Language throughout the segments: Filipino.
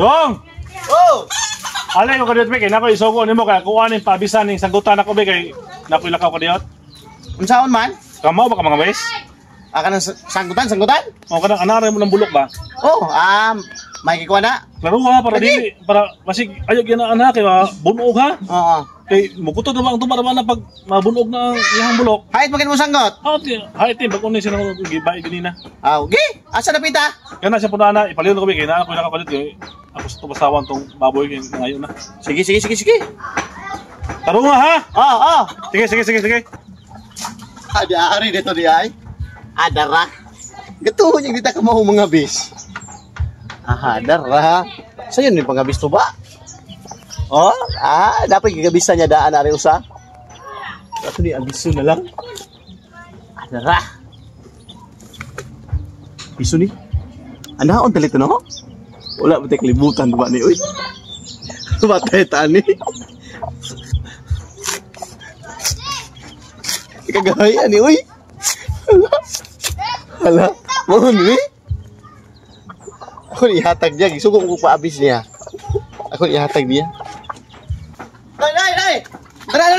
Dong! Oh! Alay ko kadiyot be kay nako isugo nimo kay kuha ning pabisan ning sagutan ako be kay nako ilakaw kadiyot. Unsaon man? Kamo ba ka mga bes? Aka ng sanggutan? O kanang anare mo ng bulok ba? Oh, may kikuha na. Klaro ha para dili para masig ayog yan na anak kay bunog ha. Oo. Kay mukuto na ba ang tumaraman na pag mabunog na ang ihang bulok. Hayt magin mo sanggot. Hay tin bag unay sila gibay ganina. Okay. Asa na pita? Kana siya punana ipaliw ko be kay na ako nakapalit kay ako sa tubasawan tong baboy kay ngayon na. Sige. Taro nga ha. Oo. Sige. Ada ari dito di ay. Adara. Gatuho yung dita ka mo mga bis. Adara. Sayon ni pangabis to ba? Oh, dapat gigabisan niya daan ari usa. Ato ni abiso na lang. Adara. Biso ni. Anaon talito no? Wala ba tay kalibutan ba ni oy? Batay tani. Ikagay ani oy. Hala, mo ni. Ako ihatag niya, gisugong ko paabis niya. Ako ihatag niya. Nay! Tara!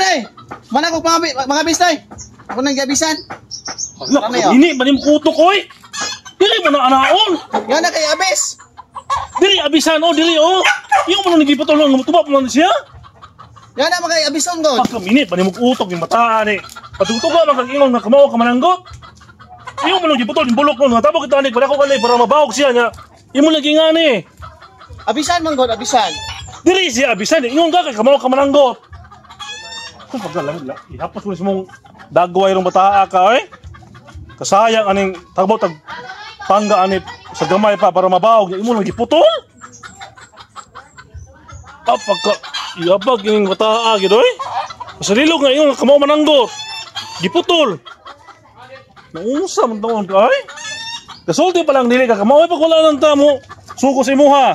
Mana ko mga bis tay? Ako nang gabisan. Ini banim kutok oy. Dili mo na anaon. Yan na kay abis. Dili abisan dili oh. Yung mo nang gipatulong tubap mo siya. Yan na mga abison god. Pagkaminit banim kutok yung mataan eh. Patugtuga man kag ingong nga kamaw ka mananggot. Yung mo nang giputol yung bulok mo natabo kita ni para ko kanay para mabawog siya nya. Imo lagi nga ni. Abisan man god, abisan. Dili siya abisan ingong ka kay kamaw ka mananggot. Kung pagdalang ihapos mo mong dagway rong bataa ka eh. Kasayang aning tagbo tag pangga ani sa gamay pa para mabawog imo lang giputol. Pagka iabag yung bataa gid oy. Pasalilog nga yung kamaw mananggot. Giputol. Nausa man taon ka ay. Kasulti pa lang dili ka kamaw pag wala nang tamo. Suko si imuha.